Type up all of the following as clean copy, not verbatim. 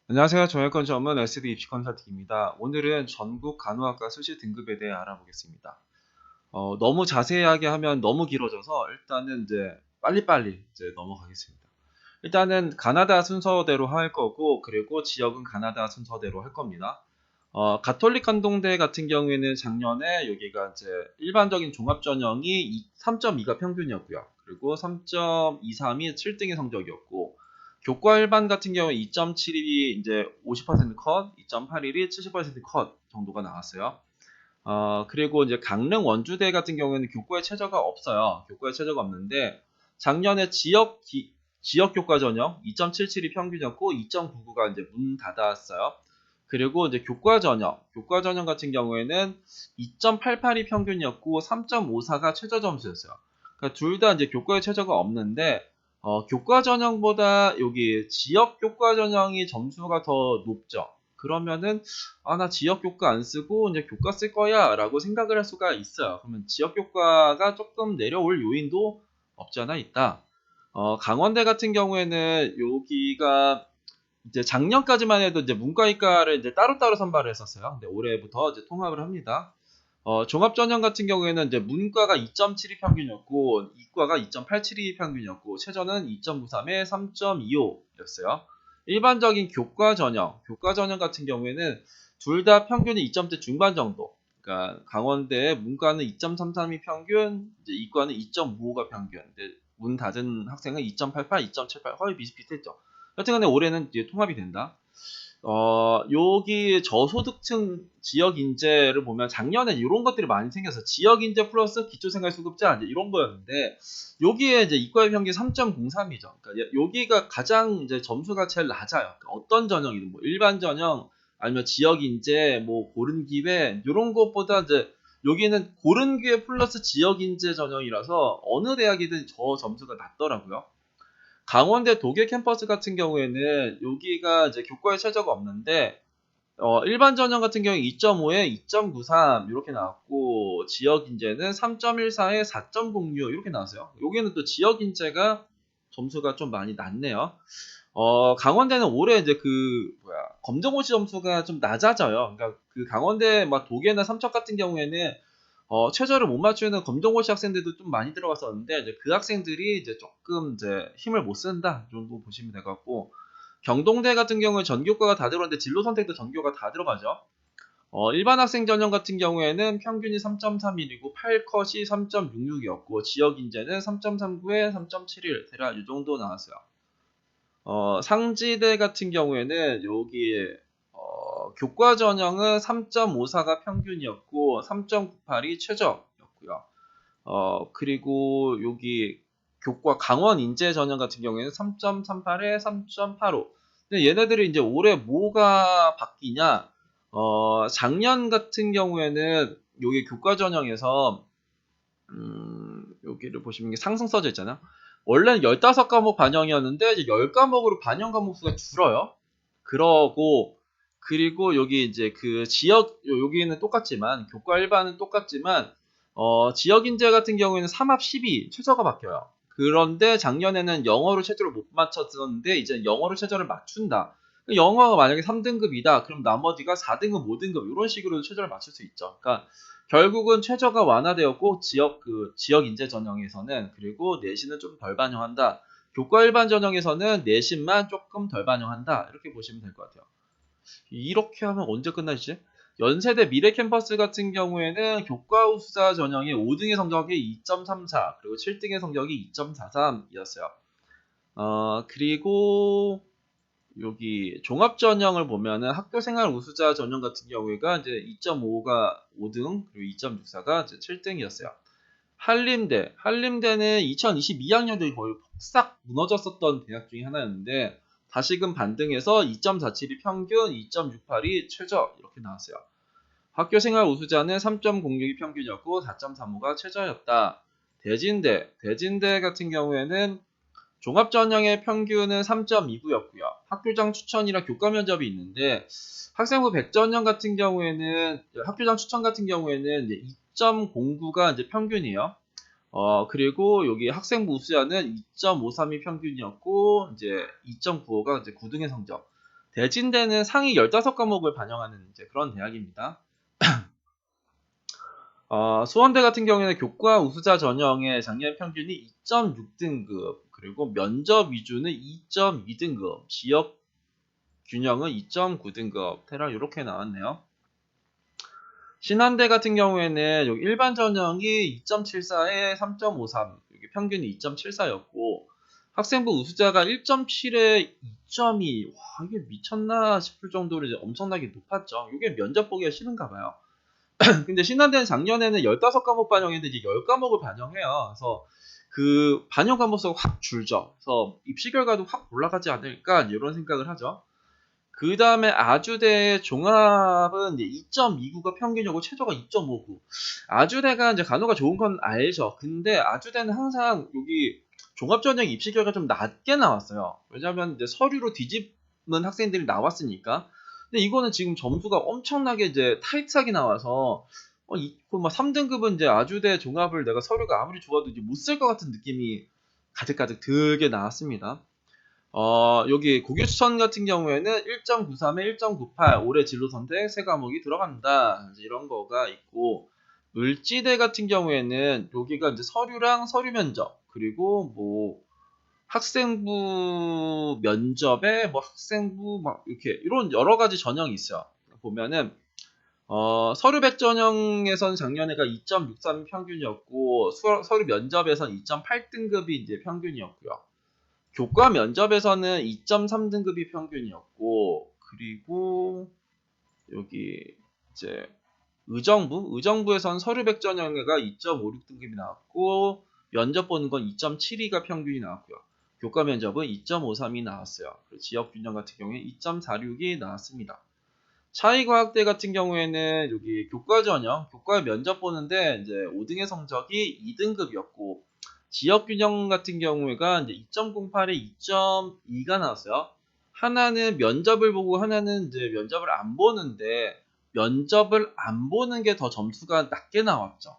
안녕하세요. 정형외과 전문 SD 입시 컨설팅입니다. 오늘은 전국 간호학과 수시 등급에 대해 알아보겠습니다. 너무 자세하게 하면 너무 길어져서 일단은 이제 빨리빨리 이제 넘어가겠습니다. 일단은 가나다 순서대로 할 거고, 그리고 지역은 가나다 순서대로 할 겁니다. 가톨릭 간동대 같은 경우에는 작년에 여기가 이제 일반적인 종합전형이 3.2가 평균이었고요. 그리고 3.23이 7등의 성적이었고, 교과 일반 같은 경우에 2.71이 이제 50% 컷, 2.81이 70%컷 정도가 나왔어요. 그리고 이제 강릉 원주대 같은 경우에는 교과에 최저가 없어요. 교과에 최저가 없는데, 작년에 지역 교과 전형 2.77이 평균이었고, 2.99가 이제 문 닫았어요. 그리고 이제 교과 전형 같은 경우에는 2.88이 평균이었고, 3.54가 최저 점수였어요. 그러니까 둘 다 이제 교과에 최저가 없는데, 교과 전형보다 여기 지역 교과 전형이 점수가 더 높죠. 그러면은 나 지역 교과 안 쓰고 이제 교과 쓸 거야 라고 생각을 할 수가 있어요. 그러면 지역 교과가 조금 내려올 요인도 없지 않아 있다. 강원대 같은 경우에는 여기가 이제 작년까지만 해도 이제 문과이과를 이제 따로따로 선발을 했었어요. 근데 올해부터 이제 통합을 합니다. 종합전형 같은 경우에는 이제 문과가 2.72 평균이었고, 이과가 2.87이 평균이었고, 최저는 2.93에 3.25였어요. 일반적인 교과 전형 같은 경우에는 둘 다 평균이 2점대 중반 정도. 그러니까 강원대 문과는 2.33이 평균, 이제 이과는 2.55가 평균. 근데 문 닫은 학생은 2.88, 2.78 거의 비슷비슷했죠. 여튼간에 올해는 이제 통합이 된다. 여기 저소득층 지역 인재를 보면 작년에 이런 것들이 많이 생겨서 지역 인재 플러스 기초생활수급자 이제 이런 거였는데, 여기에 이제 이과의 평균 3.03이죠. 그러니까 여기가 가장 이제 점수가 제일 낮아요. 그러니까 어떤 전형이든 뭐 일반 전형 아니면 지역 인재 뭐 고른 기회 이런 것보다 이제 여기는 고른 기회 플러스 지역 인재 전형이라서 어느 대학이든 저 점수가 낮더라고요. 강원대 독일 캠퍼스 같은 경우에는 여기가 이제 교과에 최저가 없는데, 일반 전형 같은 경우에 2.5에 2.93 이렇게 나왔고, 지역 인재는 3.14에 4.06 이렇게 나왔어요. 여기는 또 지역 인재가 점수가 좀 많이 낮네요. 강원대는 올해 이제 검정고시 점수가 좀 낮아져요. 그러니까 그 강원대 막 독일이나 삼척 같은 경우에는 최저를 못 맞추는 검정고시 학생들도 좀 많이 들어갔었는데, 이제 그 학생들이 이제 조금 이제 힘을 못 쓴다 이 정도 보시면 될 것 같고, 경동대 같은 경우에 전교과가 다 들어갔는데 진로 선택도 전교가 다 들어가죠. 일반 학생 전형 같은 경우에는 평균이 3.31이고 8컷이 3.66이었고, 지역 인재는 3.39에 3.71 대략 이 정도 나왔어요. 상지대 같은 경우에는 여기 교과 전형은 3.54가 평균이었고 3.98이 최저였고요. 그리고 여기 교과 강원 인재 전형 같은 경우에는 3.38에 3.85. 근데 얘네들이 이제 올해 뭐가 바뀌냐? 작년 같은 경우에는 여기 교과 전형에서 여기를 보시면 상승 써져 있잖아요. 원래는 15과목 반영이었는데 이제 10과목으로 반영 과목 수가 줄어요. 그러고 그리고 여기 이제 그 지역 여기는 똑같지만 교과 일반은 똑같지만 지역 인재 같은 경우에는 3합 12 최저가 바뀌어요. 그런데 작년에는 영어로 최저를 못 맞췄었는데 이제 영어로 최저를 맞춘다. 영어가 만약에 3등급이다. 그럼 나머지가 4등급, 5등급 이런 식으로 최저를 맞출 수 있죠. 그러니까 결국은 최저가 완화되었고 지역 인재 전형에서는, 그리고 내신은 좀 덜 반영한다. 교과 일반 전형에서는 내신만 조금 덜 반영한다. 이렇게 보시면 될 것 같아요. 이렇게 하면 언제 끝나지? 연세대 미래 캠퍼스 같은 경우에는 교과 우수자 전형이 5등의 성적이 2.34, 그리고 7등의 성적이 2.43이었어요. 그리고 여기 종합 전형을 보면은 학교 생활 우수자 전형 같은 경우가 이제 2.5가 5등, 그리고 2.64가 7등이었어요. 한림대는 2022학년도에 거의 싹 무너졌었던 대학 중에 하나였는데, 다시금 반등해서 2.47이 평균, 2.68이 최저 이렇게 나왔어요. 학교 생활 우수자는 3.06이 평균이었고 4.35가 최저였다. 대진대 같은 경우에는 종합전형의 평균은 3.29였고요. 학교장 추천이랑 교과 면접이 있는데, 학생부 100전형 같은 경우에는 학교장 추천 같은 경우에는 이제 2.09가 이제 평균이에요. 그리고 여기 학생부 우수자는 2.53이 평균이었고 이제 2.95가 이제 9등의 성적. 대진대는 상위 15과목을 반영하는 이제 그런 대학입니다. 수원대 같은 경우에는 교과 우수자 전형의 작년 평균이 2.6등급, 그리고 면접 위주는 2.2등급, 지역 균형은 2.9등급, 테라 이렇게 나왔네요. 신한대 같은 경우에는 여기 일반 전형이 2.74에 3.53, 여기 평균이 2.74였고, 학생부 우수자가 1.7에 2.2, 와, 이게 미쳤나 싶을 정도로 이제 엄청나게 높았죠. 이게 면접 보기가 싫은가 봐요. 근데 신한대는 작년에는 15과목 반영했는데 이제 10과목을 반영해요. 그래서 그 반영 과목 수가 확 줄죠. 그래서 입시 결과도 확 올라가지 않을까 이런 생각을 하죠. 그 다음에 아주대 종합은 이제 2.29가 평균이고 최저가 2.59. 아주대가 이제 간호가 좋은 건 알죠. 근데 아주대는 항상 여기 종합전형 입시 결과 좀 낮게 나왔어요. 왜냐면 이제 서류로 뒤집는 학생들이 나왔으니까. 근데 이거는 지금 점수가 엄청나게 이제 타이트하게 나와서 막 3등급은 이제 아주대 종합을 내가 서류가 아무리 좋아도 이제 못 쓸 것 같은 느낌이 가득가득 들게 나왔습니다. 여기 고교 추천 같은 경우에는 1.93에 1.98 올해 진로 선택 세 과목이 들어간다. 이제 이런 거가 있고, 을지대 같은 경우에는 여기가 이제 서류랑 서류 면접, 그리고 뭐 학생부 면접에 뭐 학생부 막 이렇게 이런 여러 가지 전형이 있어요. 보면은 서류 100 전형에선 작년에가 2.63 평균이었고, 서류 면접에선 2.8등급이 이제 평균이었고요. 교과 면접에서는 2.3등급이 평균이었고, 그리고 여기 이제 의정부에선 서류 100 전형회가 2.56등급이 나왔고, 면접 보는 건 2.72가 평균이 나왔고요. 교과 면접은 2.53이 나왔어요. 지역 균형 같은 경우에 2.46이 나왔습니다. 차이과학대 같은 경우에는 여기 교과 전형, 교과 면접 보는데 이제 5등의 성적이 2등급이었고, 지역 균형 같은 경우가 이제 2.08에 2.2가 나왔어요. 하나는 면접을 보고 하나는 이제 면접을 안 보는데, 면접을 안 보는 게 더 점수가 낮게 나왔죠.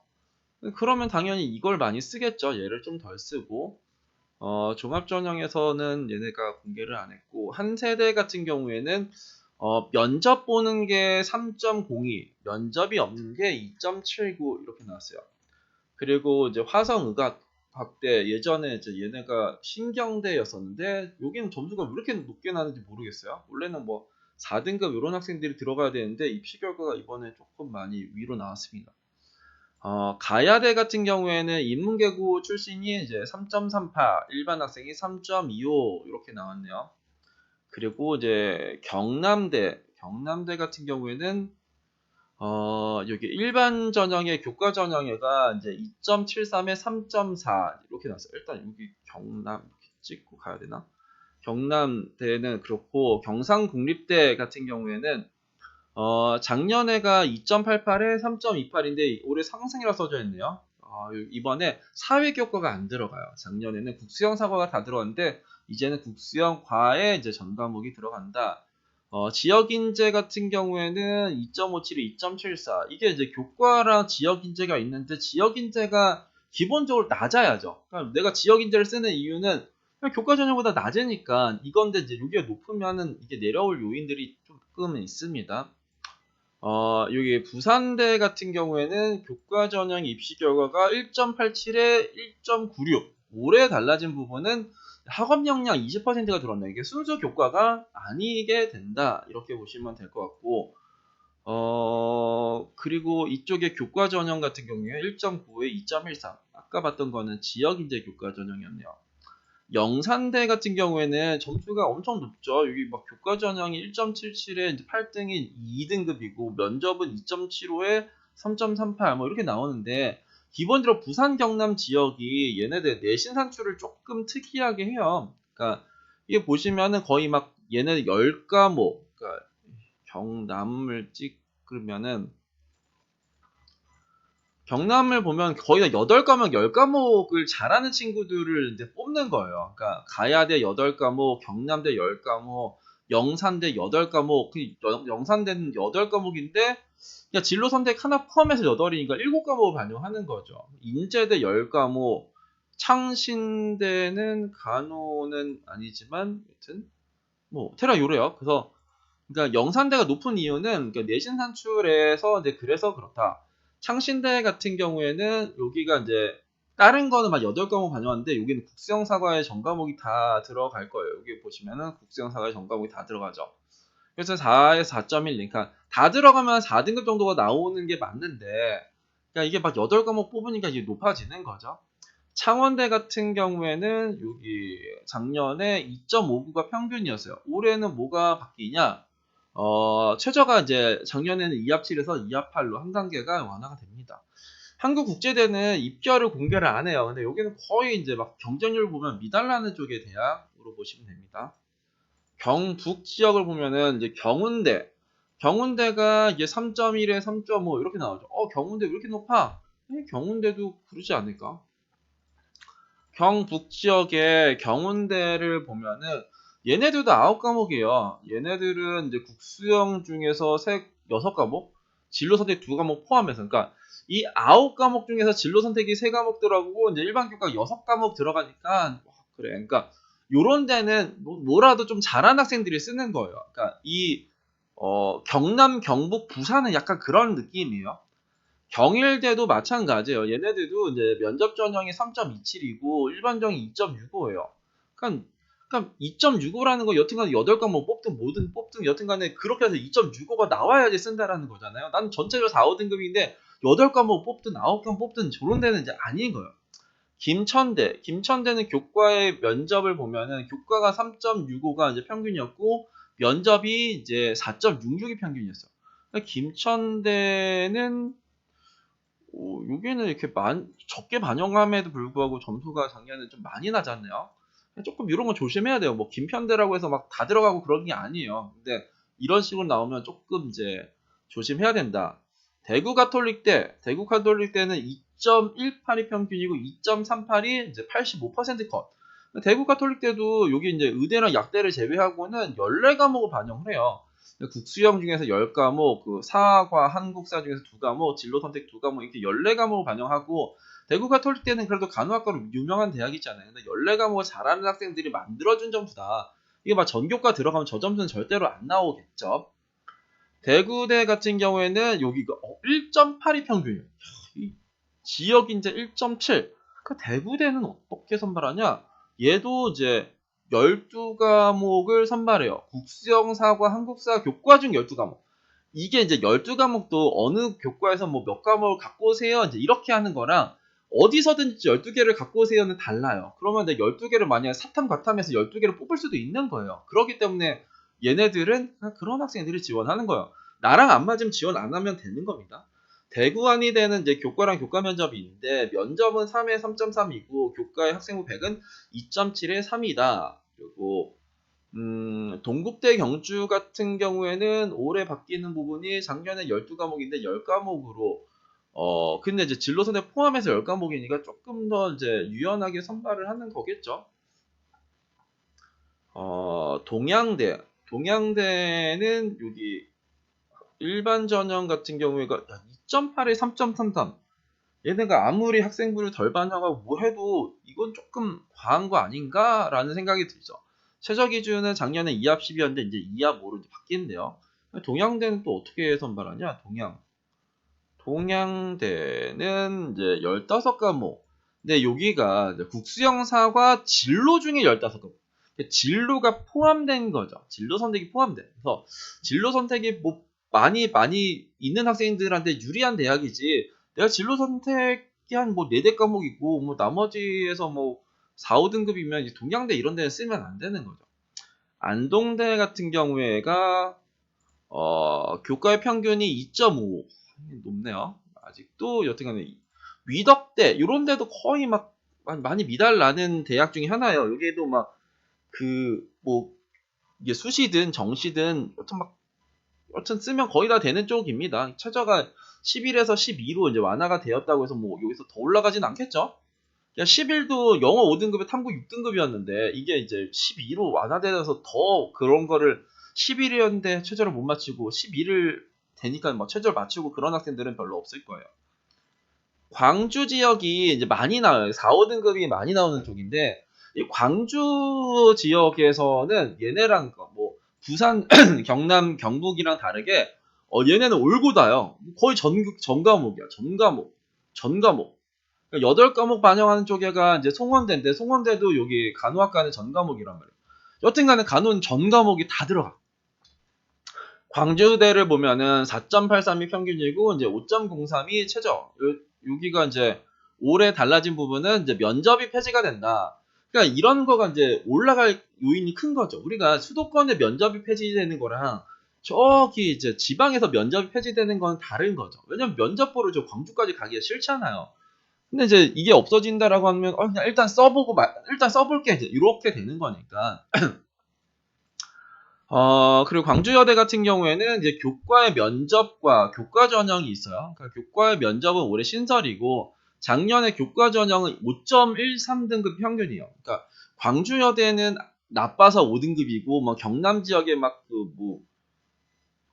그러면 당연히 이걸 많이 쓰겠죠. 얘를 좀 덜 쓰고. 종합전형에서는 얘네가 공개를 안 했고, 한 세대 같은 경우에는 면접 보는 게 3.02, 면접이 없는 게 2.79 이렇게 나왔어요. 그리고 이제 화성의학대 예전에 이제 얘네가 신경대였었는데 여기는 점수가 왜 이렇게 높게 나는지 모르겠어요. 원래는 뭐 4등급 이런 학생들이 들어가야 되는데 입시 결과가 이번에 조금 많이 위로 나왔습니다. 가야대 같은 경우에는 인문계고 출신이 이제 3.38, 일반 학생이 3.25 이렇게 나왔네요. 그리고 이제 경남대 같은 경우에는 여기 일반 전형의 교과 전형회가 이제 2.73에 3.4 이렇게 나왔어요. 일단 여기 경남 이렇게 찍고 가야 되나? 경남대는 그렇고, 경상국립대 같은 경우에는 작년에가 2.88에 3.28인데 올해 상승이라 써져 있네요. 이번에 사회교과가 안 들어가요. 작년에는 국수형 사과가 다 들어갔는데 이제는 국수형 과에 이제 전 과목이 들어간다. 지역인재 같은 경우에는 2.57에 2.74. 이게 이제 교과랑 지역인재가 있는데 지역인재가 기본적으로 낮아야죠. 그러니까 내가 지역인재를 쓰는 이유는 그냥 교과 전형보다 낮으니까 이건데 이제 이게 높으면은 이게 내려올 요인들이 조금 있습니다. 여기 부산대 같은 경우에는 교과 전형 입시 결과가 1.87에 1.96. 올해 달라진 부분은 학업 역량 20%가 들어왔네요. 이게 순수 교과가 아니게 된다. 이렇게 보시면 될 것 같고, 그리고 이쪽에 교과 전형 같은 경우에 1.9에 2.13. 아까 봤던 거는 지역인재 교과 전형이었네요. 영산대 같은 경우에는 점수가 엄청 높죠. 여기 막 교과 전형이 1.77에 8등이 2등급이고 면접은 2.75에 3.38 뭐 이렇게 나오는데, 기본적으로 부산 경남 지역이 얘네들 내신 산출을 조금 특이하게 해요. 그러니까 이게 보시면은 거의 막 얘네 10과목, 그러니까 경남을 찍으면은 경남을 보면 거의 다 8과목, 10과목을 잘하는 친구들을 이제 뽑는 거예요. 그러니까 가야대 8과목, 경남대 10과목, 영산대 8과목, 영산대는 8과목인데 그냥 진로 선택 하나 포함해서 8이니까 7과목을 반영하는 거죠. 인제대 10과목, 창신대는 간호는 아니지만 여튼 뭐 테라 요래요. 그래서 그러니까 영산대가 높은 이유는 그러니까 내신 산출에서 이제 그래서 그렇다. 창신대 같은 경우에는 여기가 이제 다른 거는 막 8과목 반영하는데 여기는 국수형 사과의 전 과목이 다 들어갈 거예요. 여기 보시면은 국수형 사과의 전 과목이 다 들어가죠. 그래서 4에서 4.1, 그러니까 다 들어가면 4등급 정도가 나오는 게 맞는데, 그러니까 이게 막 8과목 뽑으니까 이게 높아지는 거죠. 창원대 같은 경우에는 여기 작년에 2.59가 평균이었어요. 올해는 뭐가 바뀌냐? 최저가 이제 작년에는 2합7에서 2합8로 한 단계가 완화가 됩니다. 한국국제대는 입결을 공개를 안 해요. 근데 여기는 거의 이제 막 경쟁률 보면 미달나는 쪽의 대학으로 보시면 됩니다. 경북 지역을 보면은 이제 경운대가 이제 3.1에 3.5 이렇게 나오죠. 경운대 왜 이렇게 높아? 경운대도 그러지 않을까? 경북 지역의 경운대를 보면은 얘네들도 9과목이에요. 얘네들은 이제 국수형 중에서 6과목, 진로 선택 2과목 포함해서, 그러니까 이 9과목 중에서 진로 선택이 3과목 들어가고 이제 일반 교과 6과목 들어가니까 그래. 그러니까 요런 데는 뭐라도 좀 잘하는 학생들이 쓰는 거예요. 그러니까 이 경남, 경북, 부산은 약간 그런 느낌이에요. 경일대도 마찬가지예요. 얘네들도 이제 면접 전형이 3.27이고 일반 전형이 2.65예요. 그러니까 2.65라는 거 여튼간에 8과목 뽑든 뭐든 뽑든 여튼간에 그렇게 해서 2.65가 나와야지 쓴다라는 거잖아요. 난 전체적으로 4, 5등급인데 8과목 뽑든 9과목 뽑든 저런 데는 이제 아닌 거예요. 김천대는 교과의 면접을 보면은 교과가 3.65가 이제 평균이었고 면접이 이제 4.66이 평균이었어요. 그러니까 김천대는 여기는 이렇게 적게 반영함에도 불구하고 점수가 작년에 좀 많이 나잖아요. 조금 이런 거 조심해야 돼요. 뭐 김편대라고 해서 막 다 들어가고 그런 게 아니에요. 근데 이런 식으로 나오면 조금 이제 조심해야 된다. 대구가톨릭대는 2.18이 평균이고 2.38이 이제 85% 컷. 대구가톨릭대도 여기 이제 의대랑 약대를 제외하고는 14과목을 반영을 해요. 국수형 중에서 10과목, 그 사과, 한국사 중에서 2과목, 진로 선택 2과목 이렇게 14과목을 반영하고 대구 가톨릭대는 그래도 간호학과로 유명한 대학이잖아요. 근데 14과목을 잘하는 학생들이 만들어준 점수다. 이게 막 전교과 들어가면 저 점수는 절대로 안 나오겠죠. 대구대 같은 경우에는 여기가 1.82 평균이에요. 이 지역이 이제 1.7. 그 대구대는 어떻게 선발하냐? 얘도 이제 12과목을 선발해요. 국수형 사과, 한국사, 교과 중 12과목. 이게 이제 12과목도 어느 교과에서 뭐 몇 과목을 갖고 오세요. 이제 이렇게 하는 거랑 어디서든지 12개를 갖고 오세요는 달라요. 그러면 이제 12개를 만약에 사탐, 과탐해서 12개를 뽑을 수도 있는 거예요. 그렇기 때문에 얘네들은 그런 학생들이 지원하는 거예요. 나랑 안 맞으면 지원 안 하면 되는 겁니다. 대구한의대는 이제 교과랑 교과 면접이 있는데 면접은 3에 3.3이고 교과의 학생부 100은 2.7에 3이다. 그리고 동국대 경주 같은 경우에는 올해 바뀌는 부분이 작년에 12과목인데 10과목으로 근데 이제 진로선에 포함해서 10과목이니까 조금 더 이제 유연하게 선발을 하는 거겠죠. 동양대는 여기 일반 전형 같은 경우에가 2.8에 3.33. 얘네가 아무리 학생부를 덜 반영하고 뭐 해도 이건 조금 과한 거 아닌가라는 생각이 들죠. 최저 기준은 작년에 2합 10이었는데 이제 2합 5로 바뀌는데요. 동양대는 또 어떻게 선발하냐? 동양대는 이제 15과목. 근데 여기가 이제 국수형 사과 진로 중에 15과목. 진로가 포함된 거죠. 진로 선택이 포함돼. 그래서 진로 선택이 뭐 많이 있는 학생들한테 유리한 대학이지. 내가 진로 선택이 한 뭐 4대 과목이고 뭐 나머지에서 뭐 4, 5등급이면 동양대 이런 데는 쓰면 안 되는 거죠. 안동대 같은 경우에가 교과의 평균이 2.5 높네요. 아직도 여튼간에 위덕대 이런 데도 거의 막 많이 미달나는 대학 중에 하나예요. 여기에도 막 그 뭐 이게 수시든 정시든 여튼 쓰면 거의 다 되는 쪽입니다. 최저가 11에서 12로 이제 완화가 되었다고 해서 뭐 여기서 더 올라가진 않겠죠? 11도 영어 5등급에 탐구 6등급이었는데 이게 이제 12로 완화되어서 더 그런 거를 11이었는데 최저를 못 맞추고 11을 되니까 뭐 최저를 맞추고 그런 학생들은 별로 없을 거예요. 광주 지역이 이제 많이 나와요. 4, 5등급이 많이 나오는 쪽인데 이 광주 지역에서는 얘네랑 뭐 부산, 경남, 경북이랑 다르게 얘네는 올고다요. 거의 전과목이야. 전과목. 그러니까 8과목 반영하는 쪽에가 이제 송원대인데 송원대도 여기 간호학과는 전과목이란 말이에요. 여튼간에 간호는 전과목이 다 들어가. 광주대를 보면은 4.83이 평균이고 이제 5.03이 최저. 여기가 이제 올해 달라진 부분은 이제 면접이 폐지가 된다. 그러니까 이런 거가 이제 올라갈 요인이 큰 거죠. 우리가 수도권에 면접이 폐지되는 거랑 저기 이제 지방에서 면접이 폐지되는 건 다른 거죠. 왜냐면 면접 보러 저 광주까지 가기가 싫잖아요. 근데 이제 이게 없어진다라고 하면 그냥 일단 써보고 일단 써볼게 이렇게 되는 거니까. 그리고 광주여대 같은 경우에는 이제 교과의 면접과 교과 전형이 있어요. 그러니까 교과의 면접은 올해 신설이고 작년에 교과 전형은 5.13등급 평균이에요. 그러니까 광주여대는 나빠서 5등급이고 뭐 경남 지역에 막 그 뭐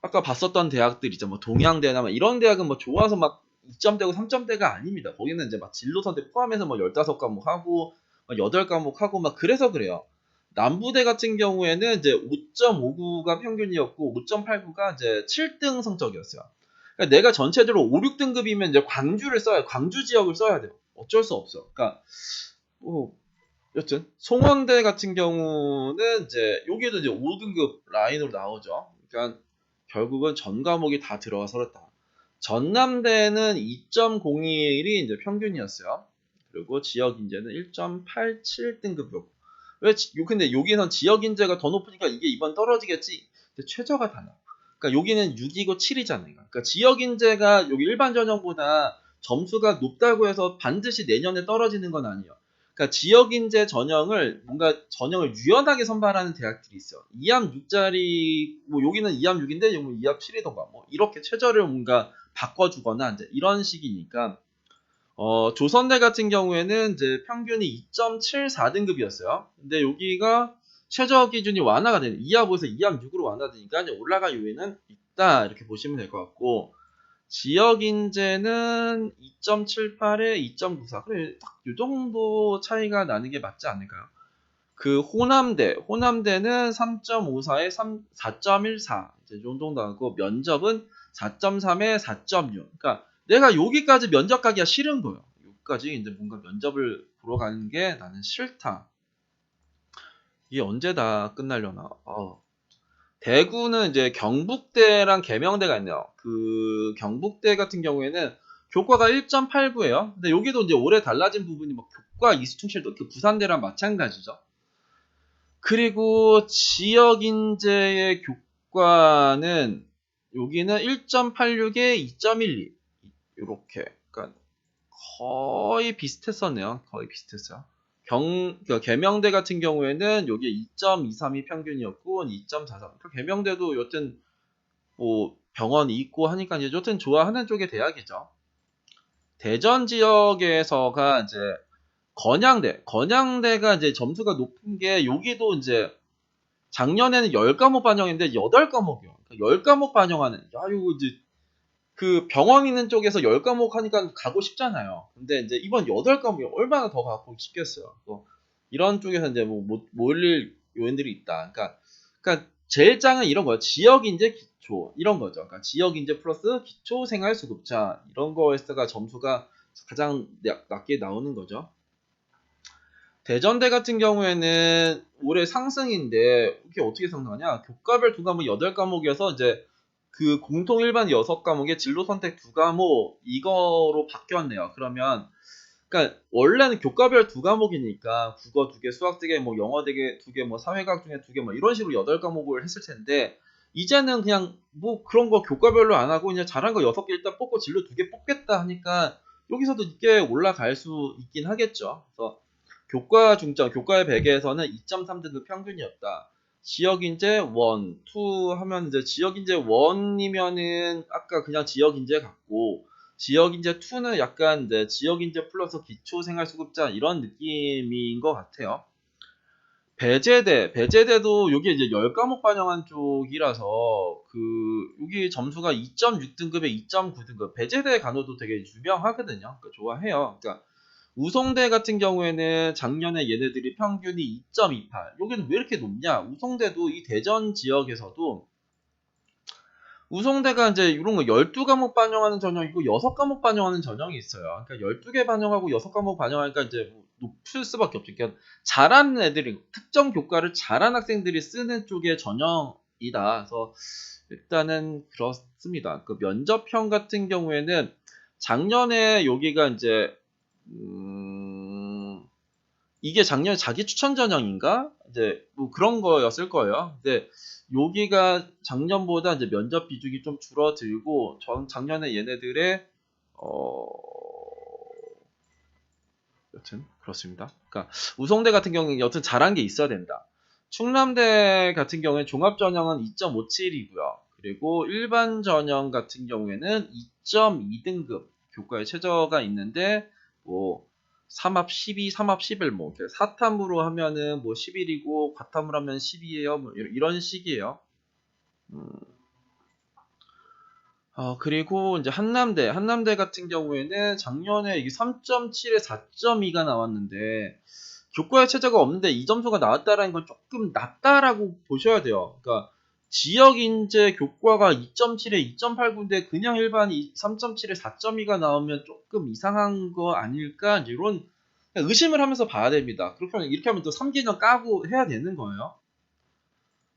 아까 봤었던 대학들 있죠. 뭐 동양대나 막 이런 대학은 뭐 좋아서 막 2점대고 3점대가 아닙니다. 거기는 이제 막 진로선택 포함해서 뭐 15과목 하고 8과목 하고 막 그래서 그래요. 남부대 같은 경우에는 이제 5.59가 평균이었고 5.89가 이제 7등 성적이었어요. 그러니까 내가 전체적으로 5, 6등급이면 이제 광주를 써야 광주 지역을 써야 돼요. 어쩔 수 없어. 그러니까 뭐 여튼 송원대 같은 경우는 이제 여기도 이제 5등급 라인으로 나오죠. 그러니까 결국은 전 과목이 다 들어가서 그렇다. 전남대는 2.01이 이제 평균이었어요. 그리고 지역인재는 1.87등급이었고. 근데 여기는 지역인재가 더 높으니까 이게 이번 떨어지겠지. 근데 최저가 달라. 그러니까 여기는 6이고 7이잖아요. 그러니까 지역인재가 여기 일반 전형보다 점수가 높다고 해서 반드시 내년에 떨어지는 건 아니에요. 그러니까 지역인재 전형을 뭔가 전형을 유연하게 선발하는 대학들이 있어요. 2합 6짜리 뭐 여기는 2합 6인데 여기 2합 7이던가 뭐 이렇게 최저를 뭔가 바꿔주거나 이제 이런 식이니까 조선대 같은 경우에는 이제 평균이 2.74등급이었어요. 근데 여기가 최저 기준이 완화가 되는 2합5에서 2합 6으로 완화되니까 이제 올라갈 요인은 있다 이렇게 보시면 될 것 같고 지역 인재는 2.78에 2.94. 그래, 딱 요 정도 차이가 나는 게 맞지 않을까요? 그 호남대는 3.54에 4.14. 이제 이 정도 나고 면접은 4.3에 4.6. 그러니까 내가 여기까지 면접 가기가 싫은 거예요. 여기까지 이제 뭔가 면접을 보러 가는 게 나는 싫다. 이게 언제 다 끝나려나? 대구는 이제 경북대랑 계명대가 있네요. 그 경북대 같은 경우에는 교과가 1.89예요. 근데 여기도 이제 올해 달라진 부분이 뭐 교과 이수충실도 그 부산대랑 마찬가지죠. 그리고 지역 인재의 교과는 여기는 1.86에 2.12 이렇게. 그러니까 거의 비슷했었네요. 거의 비슷했어요. 계명대 같은 경우에는 여기 2.23이 평균이었고 2.43. 계명대도 여튼 뭐 병원이 있고 하니까 이제 여튼 좋아하는 쪽의 대학이죠. 대전 지역에서가 이제 건양대가 이제 점수가 높은 게 여기도 이제 작년에는 10과목 반영인데 8과목이요. 그러니까 10과목 반영하는. 야, 이거 이제 그 병원 있는 쪽에서 10과목 하니까 가고 싶잖아요. 근데 이제 이번 8과목이 얼마나 더 가고 싶겠어요. 또 이런 쪽에서 이제 뭐 몰릴 요인들이 있다. 그러니까 제일 짱은 이런 거예요. 지역인재 기초 이런 거죠. 그러니까 지역인재 플러스 기초 생활수급자 이런 거에서가 점수가 가장 낮게 나오는 거죠. 대전대 같은 경우에는 올해 상승인데 이게 어떻게 상승하냐? 교과별 2과목 8과목이어서 이제 그 공통 일반 6과목에 진로 선택 2과목 이거로 바뀌었네요. 그러면 그러니까 원래는 교과별 2과목이니까 국어 2개, 수학 2개, 뭐 영어 2개, 뭐 사회과학 중에 2개 뭐 이런 식으로 8과목을 했을 텐데 이제는 그냥 뭐 그런 거 교과별로 안 하고 그냥 잘한 거 6개 일단 뽑고 진로 2개 뽑겠다 하니까 여기서도 이게 올라갈 수 있긴 하겠죠. 그래서 교과 중점, 교과의 베개에서는 2.3등급 평균이었다. 지역인재 1, 2 하면 이제 지역인재 1이면은 아까 그냥 지역인재 같고 지역인재 2는 약간 이제 지역인재 플러스 기초생활수급자 이런 느낌인 것 같아요. 배제대도 여기 이제 10과목 반영한 쪽이라서 여기 점수가 2.6등급에 2.9등급. 배제대 간호도 되게 유명하거든요. 그러니까 좋아해요. 그러니까 우송대 같은 경우에는 작년에 얘네들이 평균이 2.28. 여기는 왜 이렇게 높냐? 우송대도 이 대전 지역에서도 우송대가 이제 이런 거 12과목 반영하는 전형이고 6과목 반영하는 전형이 있어요. 그러니까 12개 반영하고 6과목 반영하니까 이제 뭐 높을 수밖에 없죠. 그러니까 잘하는 애들이, 특정 교과를 잘하는 학생들이 쓰는 쪽의 전형이다. 그래서 일단은 그렇습니다. 그 면접형 같은 경우에는 작년에 여기가 이제 이게 작년 자기 추천 전형인가? 이제 뭐 그런 거였을 거예요. 근데 여기가 작년보다 이제 면접 비중이 좀 줄어들고 작년에 얘네들의 어 여튼 그렇습니다. 그러니까 우송대 같은 경우는 여튼 잘한 게 있어야 된다. 충남대 같은 경우에 종합 전형은 2.57이고요. 그리고 일반 전형 같은 경우에는 2.2등급 교과에 최저가 있는데 뭐 3합 12, 3합 11, 뭐 사탐으로 하면은 뭐 11이고 과탐으로 하면 12예요. 뭐 이런 식이에요. 그리고 이제 한남대 같은 경우에는 작년에 이게 3.7에 4.2가 나왔는데 교과에 최저가 없는데 이 점수가 나왔다라는 건 조금 낮다라고 보셔야 돼요. 그러니까 지역 인재 교과가 2.7에 2.89인데 그냥 일반 3.7에 4.2가 나오면 조금 이상한 거 아닐까? 이제 이런 의심을 하면서 봐야 됩니다. 그렇게 하면 이렇게 하면 또 3개년 까고 해야 되는 거예요.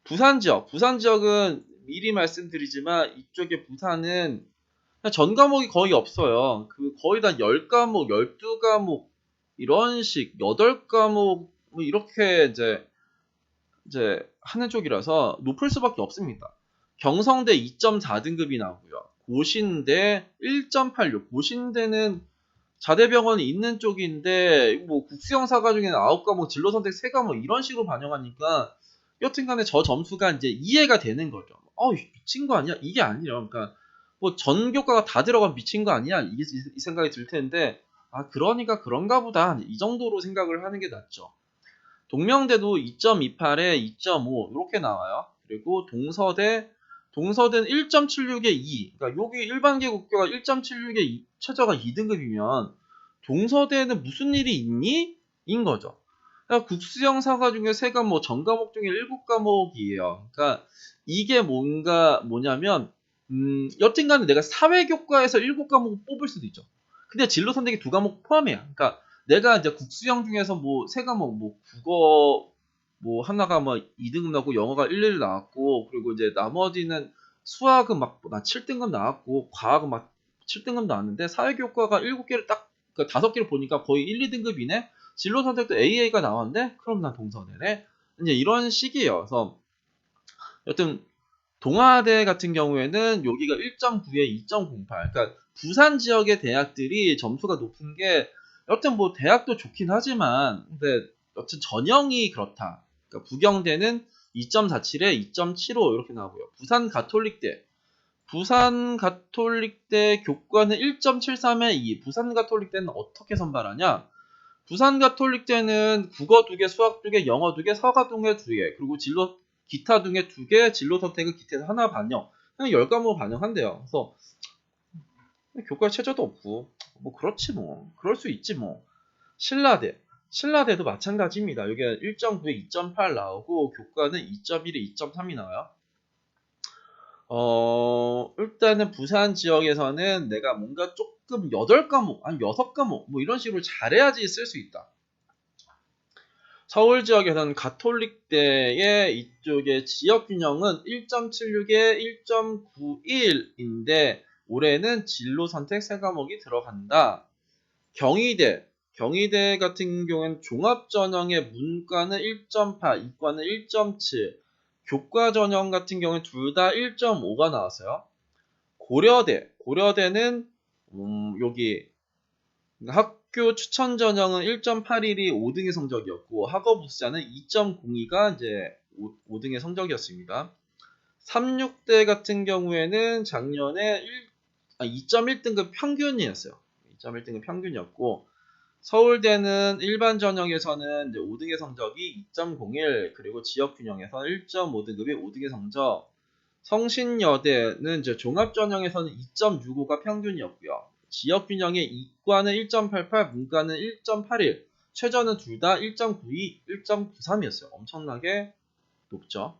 부산 지역은 미리 말씀드리지만 이쪽에 부산은 전 과목이 거의 없어요. 그 거의 다 10과목, 12과목 이런 식 8과목 뭐 이렇게 이제 하는 쪽이라서 높을 수밖에 없습니다. 경성대 2.4등급이 나오고요. 고신대 1.86. 고신대는 자대병원이 있는 쪽인데 뭐 국수형사과 중에는 9과목, 진로선택 3과목 이런 식으로 반영하니까 여튼간에 저 점수가 이제 이해가 되는 거죠. 미친 거 아니야? 이게 아니에요. 그러니까 뭐 전 교과가 다 들어가면 미친 거 아니야? 이게 이 생각이 들 텐데 그러니까 그런가 보다. 이 정도로 생각을 하는 게 낫죠. 동명대도 2.28에 2.5 이렇게 나와요. 그리고 동서대는 1.76에 2. 그러니까 여기 일반계 국교가 1.76에 최저가 2등급이면 동서대는 무슨 일이 있니? 인 거죠. 그러니까 국수형 사과 중에 3과목, 전 과목 중에 7과목이에요. 그러니까 이게 뭐냐면 여튼간에 내가 사회교과에서 7과목을 뽑을 수도 있죠. 근데 진로 선택이 2과목 포함이야. 그러니까 내가 이제 국수형 중에서 뭐 3과목, 뭐 국어 뭐 하나가 뭐 2등급 나왔고 영어가 11 나왔고 그리고 이제 나머지는 수학은 막 나 7등급 나왔고 과학은 막 7등급 나왔는데 사회교과가 7개를 딱 그 5개를 보니까 거의 1, 2등급이네. 진로 선택도 AA가 나왔는데 그럼 난 동서대네. 이제 이런 식이에요. 그래서 여튼 동아대 같은 경우에는 여기가 1.9에 2.08. 그러니까 부산 지역의 대학들이 점수가 높은 게 여튼 뭐 대학도 좋긴 하지만 근데 여튼 전형이 그렇다. 그러니까 부경대는 2.47에 2.75 이렇게 나오고요. 부산 가톨릭대 교과는 1.73에 2. 부산 가톨릭대는 어떻게 선발하냐? 부산 가톨릭대는 국어 2개, 수학 2개, 영어 2개, 서가 등에 2개, 그리고 기타 등에 2개, 진로 선택은 기타에서 하나 반영. 그냥 10과목 반영한대요. 그래서 교과에 최저도 없고 뭐 그렇지 뭐. 그럴 수 있지 뭐. 신라대도 마찬가지입니다. 여기가 1.9에 2.8 나오고 교과는 2.1에 2.3이 나와요. 일단은 부산 지역에서는 내가 뭔가 조금 8과목, 아니 6과목 뭐 이런 식으로 잘해야지 쓸 수 있다. 서울 지역에서는 가톨릭대의 이쪽의 지역 균형은 1.76에 1.91인데 올해는 진로 선택 3과목이 들어간다. 경희대 같은 경우는 종합 전형의 문과는 1.8, 이과는 1.7, 교과 전형 같은 경우는 둘 다 1.5가 나왔어요. 고려대는 여기 학교 추천 전형은 1.81이 5등의 성적이었고 학업 우수자는 2.02가 이제 5등의 성적이었습니다. 36대 같은 경우에는 작년에 2.1등급 평균이었어요. 2.1등급 평균이었고 서울대는 일반 전형에서는 이제 5등의 성적이 2.01 그리고 지역 균형에서 1.5등급이 5등의 성적. 성신여대는 이제 종합 전형에서는 2.65가 평균이었고요. 지역균형의 이과는 1.88, 문과는 1.81, 최저는 둘 다 1.92, 1.93이었어요. 엄청나게 높죠.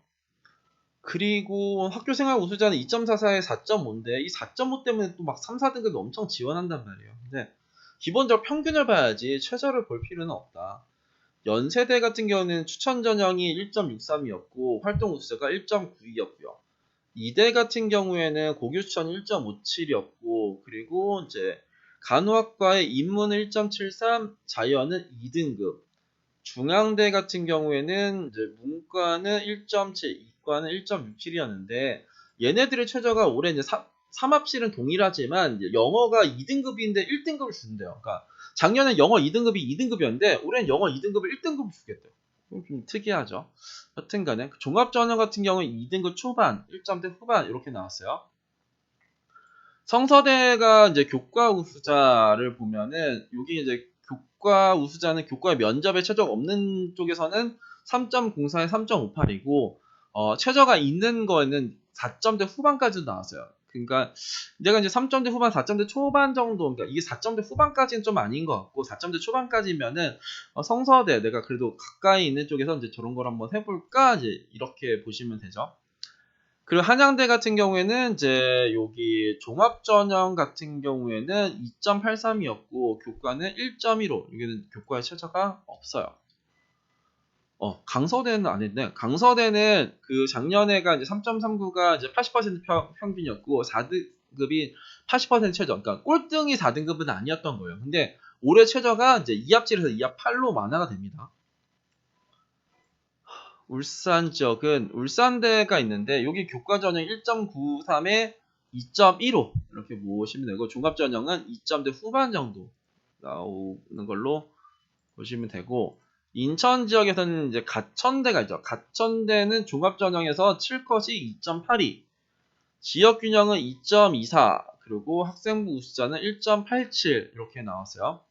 그리고 학교생활 우수자는 2.44에 4.5인데 이 4.5 때문에 또 막 3, 4등급이 엄청 지원한단 말이에요. 근데 기본적으로 평균을 봐야지 최저를 볼 필요는 없다. 연세대 같은 경우는 추천 전형이 1.63이었고 활동 우수자가 1.92였고요. 이대 같은 경우에는 고교 추천 1.57이었고 그리고 이제 간호학과의 인문은 1.73, 자연은 2등급. 중앙대 같은 경우에는 이제 문과는 1.7, 이과는 1.67이었는데 얘네들의 최저가 올해 이제 삼합실은 동일하지만 이제 영어가 2등급인데 1등급을 준대요. 그러니까 작년에 영어 2등급이 2등급이었는데 올해는 영어 2등급을 1등급을 주겠대요. 좀 특이하죠. 여튼간에 종합전형 같은 경우는 2등급 초반, 1점대 후반 이렇게 나왔어요. 성서대가 이제 교과 우수자를 보면은 여기 이제 교과 우수자는 교과 면접에 최저가 없는 쪽에서는 3.04에 3.58이고 최저가 있는 거에는 4점대 후반까지도 나왔어요. 그러니까 내가 이제 3점대 후반, 4점대 초반 정도, 그러니까 이게 4점대 후반까지는 좀 아닌 것 같고 4점대 초반까지면은 성서대 내가 그래도 가까이 있는 쪽에서 이제 저런 걸 한번 해볼까 이제 이렇게 보시면 되죠. 그리고 한양대 같은 경우에는 이제 여기 종합전형 같은 경우에는 2.83이었고 교과는 1.15. 여기는 교과에 최저가 없어요. 강서대는 안 했네. 강서대는 그 작년에가 이제 3.39가 이제 80% 평균이었고 4등급이 80% 최저. 그러니까 꼴등이 4등급은 아니었던 거예요. 근데 올해 최저가 이제 2합7에서 2합8로 완화가 됩니다. 울산 지역은 울산대가 있는데 여기 교과 전형 1.93에 2.15 이렇게 보시면 되고 종합 전형은 2점대 후반 정도 나오는 걸로 보시면 되고 인천 지역에서는 이제 가천대가 있죠. 가천대는 종합 전형에서 7컷이 2.82, 지역 균형은 2.24, 그리고 학생부 우수자는 1.87 이렇게 나왔어요.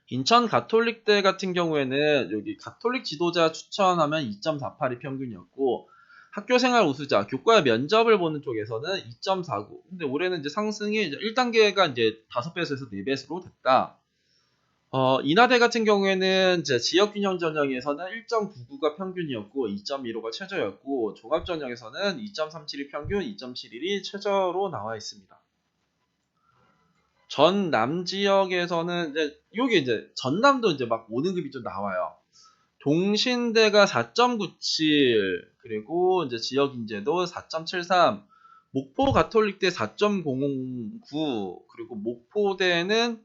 인천 가톨릭대 같은 경우에는 여기 가톨릭 지도자 추천하면 2.48이 평균이었고 학교생활 우수자, 교과 면접을 보는 쪽에서는 2.49. 근데 올해는 이제 상승이 이제 1단계가 이제 5배에서 4배수로 됐다. 인하대 같은 경우에는 이제 지역균형 전형에서는 1.99가 평균이었고 2.15가 최저였고 종합 전형에서는 2.37이 평균, 2.71이 최저로 나와 있습니다. 전남 지역에서는 이제 요게 이제 전남도 이제 막 5등급이 좀 나와요. 동신대가 4.97 그리고 이제 지역 인재도 4.73, 목포 가톨릭대 4.09 그리고 목포대는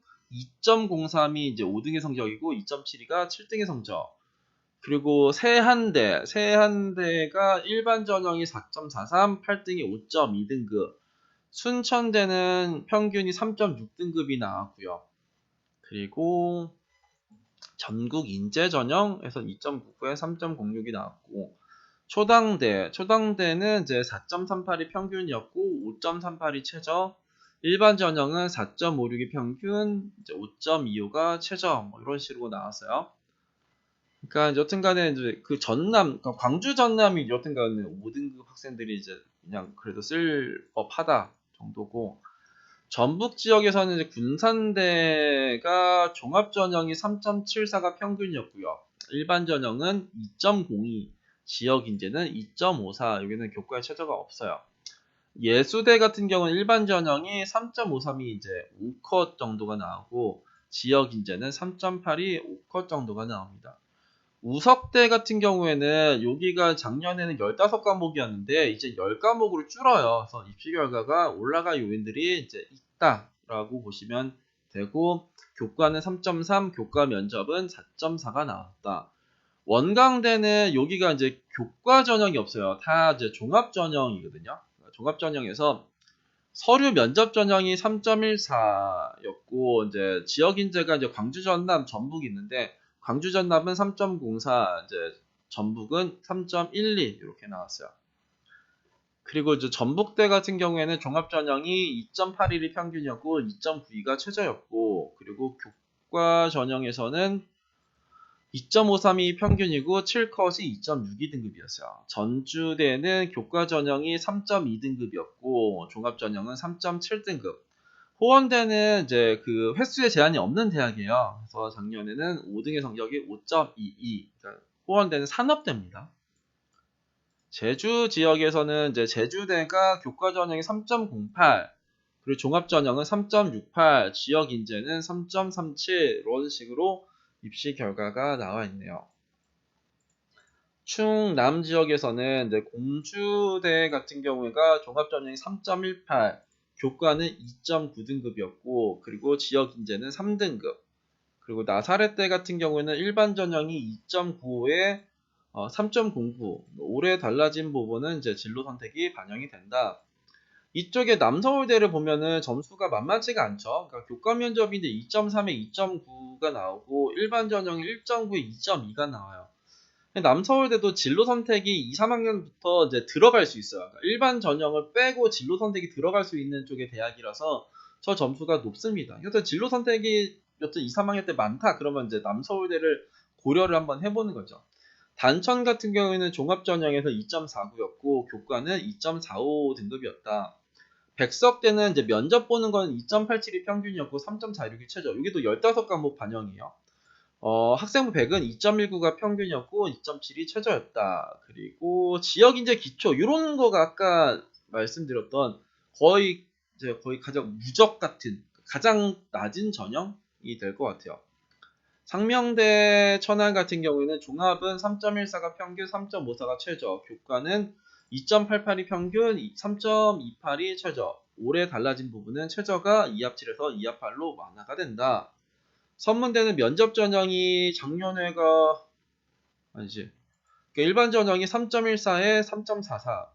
2.03이 이제 5등의 성적이고 2.72가 7등의 성적. 그리고 세한대가 일반 전형이 4.43, 8등이 5.2등급. 순천대는 평균이 3.6등급이 나왔고요. 그리고 전국 인재 전형에서 2.99에 3.06이 나왔고 초당대는 이제 4.38이 평균이었고 5.38이 최저, 일반 전형은 4.56이 평균, 이제 5.25가 최저 뭐 이런 식으로 나왔어요. 그러니까 여튼간에 이제 그 전남, 그러니까 광주 전남이 여튼간에 5등급 학생들이 이제 그냥 그래도 쓸 법하다 정도고. 전북 지역에서는 이제 군산대가 종합 전형이 3.74가 평균이었고요. 일반 전형은 2.02, 지역 인재는 2.54. 여기는 교과에 최저가 없어요. 예수대 같은 경우는 일반 전형이 3.53이 이제 5컷 정도가 나오고 지역 인재는 3.8이 5컷 정도가 나옵니다. 우석대 같은 경우에는 여기가 작년에는 15과목이었는데 이제 10과목으로 줄어요. 그래서 입시 결과가 올라갈 요인들이 이제 있다라고 보시면 되고 교과는 3.3, 교과 면접은 4.4가 나왔다. 원광대는 여기가 이제 교과 전형이 없어요. 다 이제 종합 전형이거든요. 종합 전형에서 서류 면접 전형이 3.14였고 이제 지역 인재가 이제 광주 전남 전북 있는데 광주 전남은 3.04, 이제 전북은 3.12 이렇게 나왔어요. 그리고 이제 전북대 같은 경우에는 종합 전형이 2.81이 평균이었고 2.92가 최저였고 그리고 교과 전형에서는 2.53이 평균이고 7컷이 2.62 등급이었어요. 전주대는 교과 전형이 3.2등급이었고 종합 전형은 3.7등급. 호원대는 이제 그 횟수에 제한이 없는 대학이에요. 그래서 작년에는 5등의 성적이 5.22. 그러니까 호원대는 산업대입니다. 제주 지역에서는 이제 제주대가 교과 전형이 3.08, 그리고 종합 전형은 3.68, 지역 인재는 3.37 이런 식으로 입시 결과가 나와 있네요. 충남 지역에서는 이제 공주대 같은 경우가 종합 전형이 3.18, 교과는 2.9등급이었고, 그리고 지역 인재는 3등급. 그리고 나사렛대 같은 경우에는 일반 전형이 2.95에 3.09. 올해 달라진 부분은 이제 진로 선택이 반영이 된다. 이쪽에 남서울대를 보면은 점수가 만만치가 않죠. 그러니까 교과 면접인데 2.3에 2.9가 나오고 일반 전형이 1.9에 2.2가 나와요. 남서울대도 진로 선택이 2, 3학년부터 이제 들어갈 수 있어요. 그러니까 일반 전형을 빼고 진로 선택이 들어갈 수 있는 쪽의 대학이라서 저 점수가 높습니다. 그래서 진로 선택이 여튼 2, 3학년 때 많다 그러면 이제 남서울대를 고려를 한번 해보는 거죠. 단천 같은 경우에는 종합전형에서 2.49였고 교과는 2.45 등급이었다. 백석대는 이제 면접 보는 건 2.87이 평균이었고 3.46이 최저. 여기도 15과목 반영이에요. 학생부 100은 2.19가 평균이었고 2.7이 최저였다. 그리고 지역인재 기초 이런 거가 아까 말씀드렸던 거의 가장 무적 같은 가장 낮은 전형이 될 것 같아요. 상명대 천안 같은 경우에는 종합은 3.14가 평균, 3.54가 최저, 교과는 2.88이 평균, 3.28이 최저. 올해 달라진 부분은 최저가 2합7에서 2합8로 완화가 된다. 선문대는 면접 전형이 작년에가 아니지. 그러니까 일반 전형이 3.14에 3.44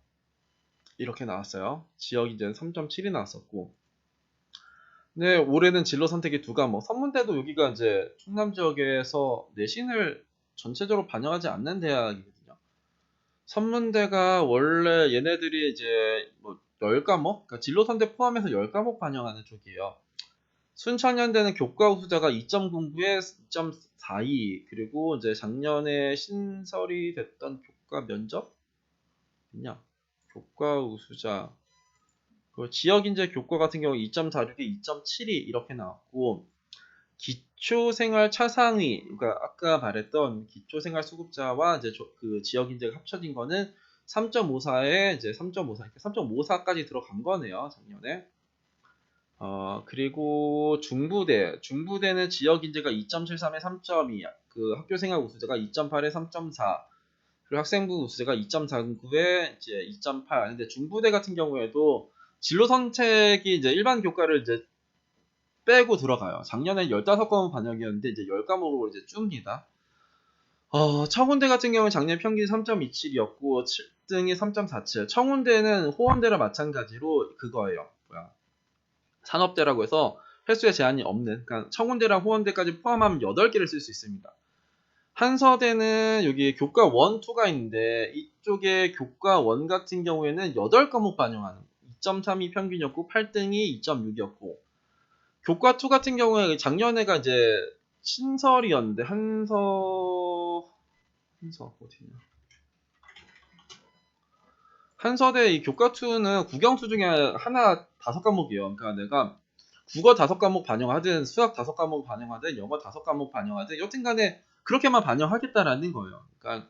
이렇게 나왔어요. 지역 인재는 3.7이 나왔었고. 네, 올해는 진로 선택이 두 과목. 선문대도 여기가 이제 충남 지역에서 내신을 전체적으로 반영하지 않는 대학이거든요. 선문대가 원래 얘네들이 이제 뭐 10과목? 그러니까 진로 선택 포함해서 10과목 반영하는 쪽이에요. 순천연대는 교과 우수자가 2.09에 2.42 그리고 이제 작년에 신설이 됐던 교과 면접 있냐? 교과 우수자 그 지역인재 교과 같은 경우 2.46에 2.72 이렇게 나왔고 기초생활 차상위 그러니까 아까 말했던 기초생활 수급자와 이제 그 지역인재가 합쳐진 거는 3.54에 이제 3.54 이렇게 3.54까지 들어간 거네요 작년에. 그리고 중부대는 지역 인재가 2.73에 3.2, 그 학교생활 우수자가 2.8에 3.4, 그리고 학생부 우수자가 2.49에 이제 2.8. 근데 중부대 같은 경우에도 진로 선택이 이제 일반 교과를 이제 빼고 들어가요. 작년에 15과목 반영이었는데 이제 10과목으로 이제 줍니다. 청운대 같은 경우는 작년 평균 3.27이었고 7등이 3.47. 청운대는 호원대랑 마찬가지로 그거예요. 산업대라고 해서 횟수에 제한이 없는, 그러니까 청운대랑 호원대까지 포함하면 8개를 쓸 수 있습니다. 한서대는 여기 교과 1, 2가 있는데 이쪽에 교과 1 같은 경우에는 8과목 반영하는 2.32 평균이었고 8등이 2.6이었고 교과 2 같은 경우에 작년에가 이제 신설이었는데 한서 어디냐? 한서대 이 교과 2는 국영수 중에 하나 5과목이에요. 그러니까 내가 국어 5과목 반영하든 수학 5과목 반영하든 영어 5과목 반영하든 여튼간에 그렇게만 반영하겠다라는 거예요. 그러니까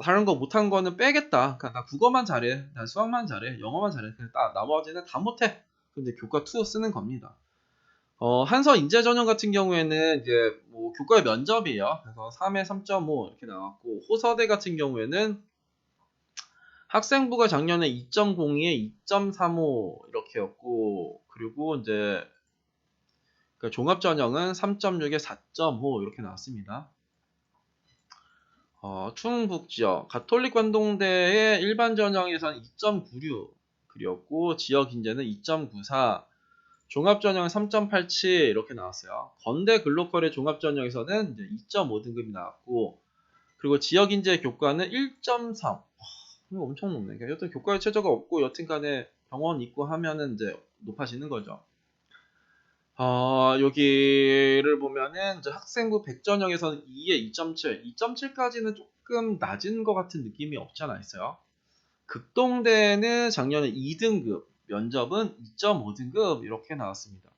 다른 거 못한 거는 빼겠다. 그러니까 나 국어만 잘해, 나 수학만 잘해, 영어만 잘해. 나머지는 다 못해. 근데 교과 2 쓰는 겁니다. 한서 인재 전형 같은 경우에는 이제 뭐 교과의 면접이에요. 그래서 3에 3.5 이렇게 나왔고 호서대 같은 경우에는 학생부가 작년에 2.02에 2.35 이렇게였고 그리고 이제 그러니까 종합전형은 3.6에 4.5 이렇게 나왔습니다. 충북지역 가톨릭 관동대의 일반 전형에서는 2.96 그리었고 지역 인재는 2.94 종합전형은 3.87 이렇게 나왔어요. 건대 글로컬의 종합전형에서는 이제 2.5 등급이 나왔고 그리고 지역 인재 교과는 1.3 이거 엄청 높네. 그러니까 여튼 교과에 최저가 없고 여튼간에 병원 있고 하면은 이제 높아지는 거죠. 여기를 보면은 이제 학생부 100전형에서는 2에 2.7, 2.7까지는 조금 낮은 것 같은 느낌이 없지 않아 있어요. 극동대는 작년에 2등급, 면접은 2.5등급 이렇게 나왔습니다.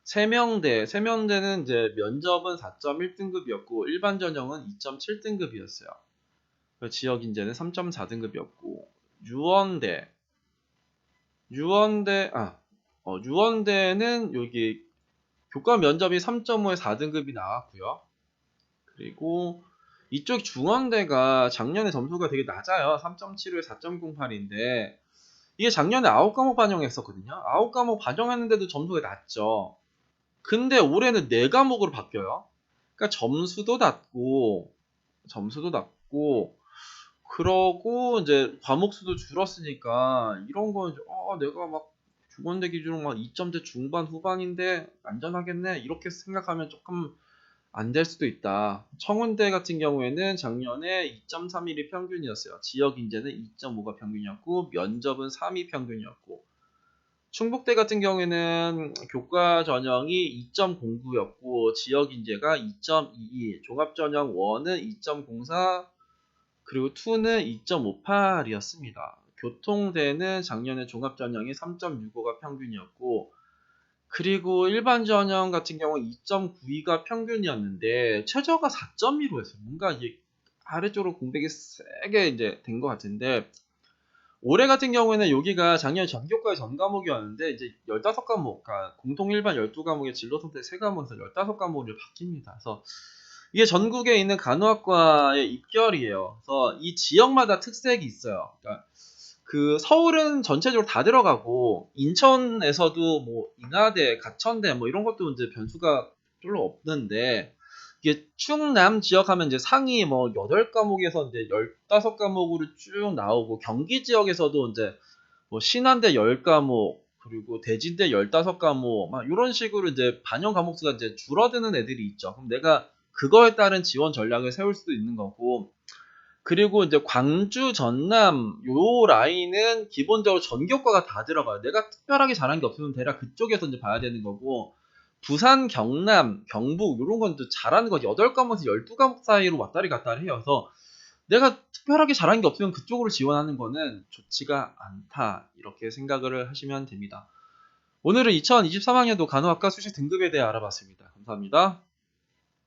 세명대는 이제 면접은 4.1등급이었고 일반 전형은 2.7등급이었어요. 지역 인재는 3.4등급이었고 유원대는 여기 교과 면접이 3.5에 4등급이 나왔고요. 그리고 이쪽 중원대가 작년에 점수가 되게 낮아요. 3.75에 4.08인데 이게 작년에 9과목 반영했었거든요. 9과목 반영했는데도 점수가 낮죠. 근데 올해는 4과목으로 바뀌어요. 그러니까 점수도 낮고 그러고 이제 과목 수도 줄었으니까 이런 거 이제 내가 막 중원대 기준으로 막 2점대 중반 후반인데 안전하겠네 이렇게 생각하면 조금 안 될 수도 있다. 청운대 같은 경우에는 작년에 2.31이 평균이었어요. 지역 인재는 2.5가 평균이었고 면접은 3이 평균이었고 충북대 같은 경우에는 교과 전형이 2.09였고 지역 인재가 2.22, 종합 전형 1은 2.04 그리고 2는 2.58이었습니다. 교통대는 작년에 종합 전형이 3.65가 평균이었고 그리고 일반 전형 같은 경우 2.92가 평균이었는데 최저가 4.15였어요. 뭔가 이게 아래쪽으로 공백이 세게 이제 된 것 같은데 올해 같은 경우에는 여기가 작년 전교과의 전 과목이었는데 이제 15과목, 그러니까 공통 일반 12과목에 진로 선택 3과목에서 15과목으로 바뀝니다. 그래서 이게 전국에 있는 간호학과의 입결이에요. 그래서 이 지역마다 특색이 있어요. 그러니까 그 서울은 전체적으로 다 들어가고 인천에서도 뭐 인하대, 가천대 뭐 이런 것도 이제 변수가 별로 없는데 이게 충남 지역 하면 이제 상위 뭐 8과목에서 이제 15과목으로 쭉 나오고 경기 지역에서도 이제 뭐 신안대 10과목 그리고 대진대 15과목 막 이런 식으로 이제 반영 과목 수가 이제 줄어드는 애들이 있죠. 그럼 내가 그거에 따른 지원 전략을 세울 수도 있는 거고 그리고 이제 광주, 전남 요 라인은 기본적으로 전교과가 다 들어가요. 내가 특별하게 잘한 게 없으면 대략 그쪽에서 이제 봐야 되는 거고 부산, 경남, 경북 요런 건 또 잘하는 거 8과목에서 12과목 사이로 왔다리 갔다리 해요. 그래서 내가 특별하게 잘한 게 없으면 그쪽으로 지원하는 거는 좋지가 않다. 이렇게 생각을 하시면 됩니다. 오늘은 2023학년도 간호학과 수시 등급에 대해 알아봤습니다. 감사합니다.